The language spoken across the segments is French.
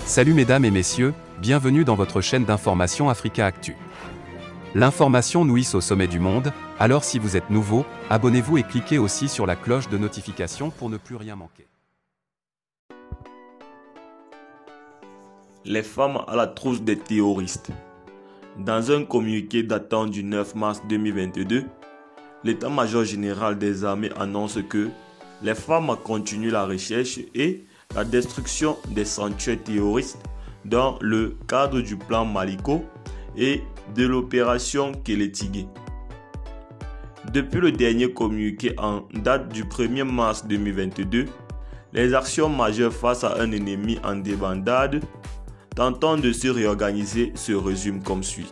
Salut mesdames et messieurs, bienvenue dans votre chaîne d'information Africa Actu. L'information nous hisse au sommet du monde, alors si vous êtes nouveau, abonnez-vous et cliquez aussi sur la cloche de notification pour ne plus rien manquer. Les femmes à la trousse des terroristes. Dans un communiqué datant du 9 mars 2022, l'état-major général des armées annonce que les femmes continuent la recherche et la destruction des sanctuaires terroristes dans le cadre du plan Maliko et de l'opération Kélétigué. Depuis le dernier communiqué en date du 1er mars 2022, les actions majeures face à un ennemi en débandade tentant de se réorganiser se résument comme suit.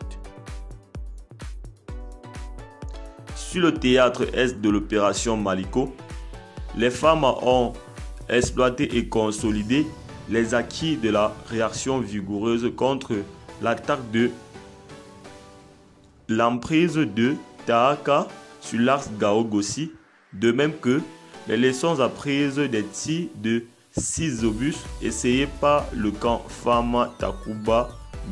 Sur le théâtre est de l'opération Maliko, les femmes ont exploité et consolidé les acquis de la réaction vigoureuse contre l'attaque de l'emprise de Tahaka sur l'axe Gao-Gossi, de même que les leçons apprises des tirs de 6 obus essayés par le camp Fama Takuba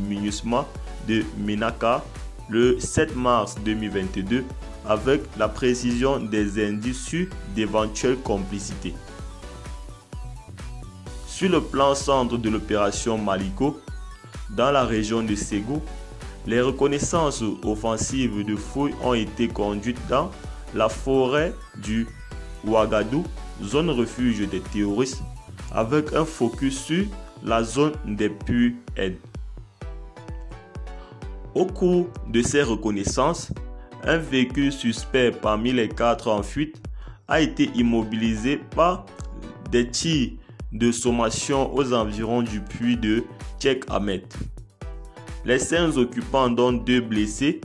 MINUSMA de Menaka le 7 mars 2022 avec la précision des indices sur d'éventuelles complicités. Sur le plan centre de l'opération Maliko, dans la région de Ségou, les reconnaissances offensives de fouilles ont été conduites dans la forêt du Ouagadou, zone refuge des terroristes, avec un focus sur la zone des Puy-Aide. Au cours de ces reconnaissances, un véhicule suspect parmi les 4 en fuite a été immobilisé par des tirs de sommation aux environs du puits de Tchèque Ahmed. Les 5 occupants, dont 2 blessés,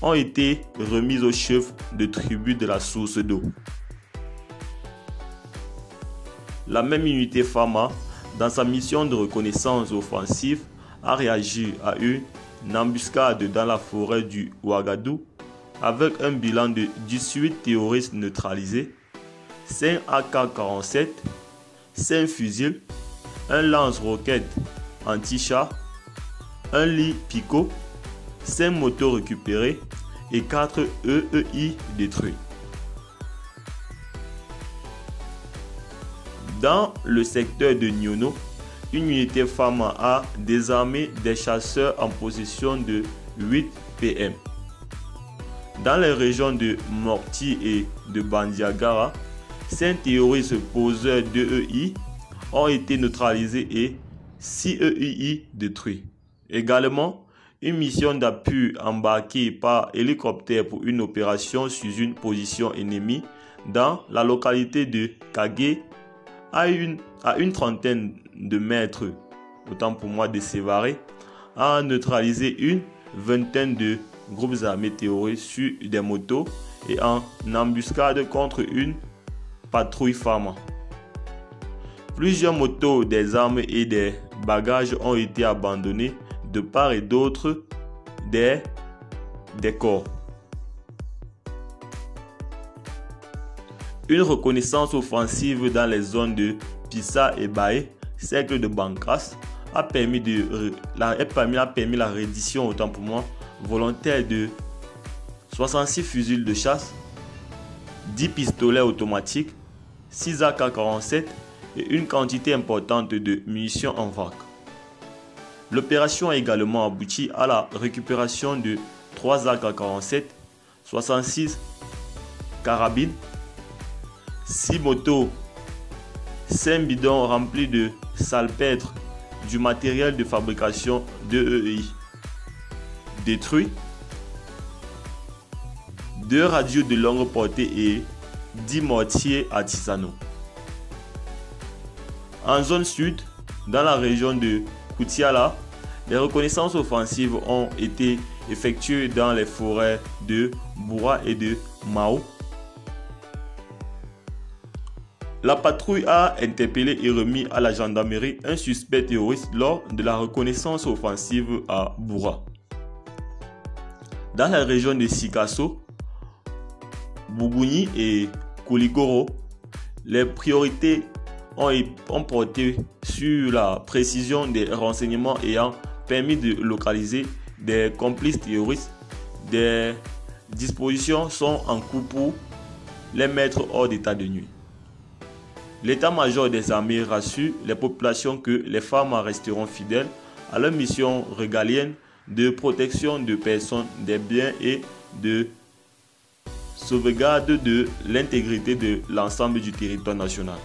ont été remis au chef de tribu de la source d'eau. La même unité Fama, dans sa mission de reconnaissance offensive, a réagi à une embuscade dans la forêt du Ouagadou avec un bilan de 18 terroristes neutralisés, 5 AK-47, 5 fusils, un lance-roquette anti-char, un lit Pico, 5 motos récupérées et 4 EEI détruits. Dans le secteur de Nyono, une unité Fama a désarmé des chasseurs en possession de 8 PM. Dans les régions de Morti et de Bandiagara, 5 terroristes poseurs d'EEI ont été neutralisés et 6 EEI détruits. Également, une mission d'appui embarquée par hélicoptère pour une opération sur une position ennemie dans la localité de Kagé à une trentaine de mètres, autant pour moi de Sévaré, a neutralisé une vingtaine de groupes armés terroristes sur des motos et en embuscade contre une patrouille Fama. Plusieurs motos, des armes et des bagages ont été abandonnés de part et d'autre des corps. Une reconnaissance offensive dans les zones de Pissa et Baé, cercle de Bankas, a permis la reddition, autant pour moi, volontaire de 66 fusils de chasse, 10 pistolets automatiques, 6 AK-47 et une quantité importante de munitions en vrac. L'opération a également abouti à la récupération de 3 AK-47, 66 carabines, 6 motos, 5 bidons remplis de salpêtre, du matériel de fabrication d'EEI détruit, 2 radios de longue portée et 10 mortiers artisanaux. En zone sud, dans la région de Koutiala, les reconnaissances offensives ont été effectuées dans les forêts de Boura et de Mao. La patrouille a interpellé et remis à la gendarmerie un suspect terroriste lors de la reconnaissance offensive à Boura. Dans la région de Sikasso, Bougouni et Kouligoro, les priorités ont porté sur la précision des renseignements ayant permis de localiser des complices terroristes. Des dispositions sont en cours pour les mettre hors d'état de nuire. L'état-major des armées rassure les populations que les femmes resteront fidèles à leur mission régalienne de protection de personnes, des biens et de sauvegarde de l'intégrité de l'ensemble du territoire national.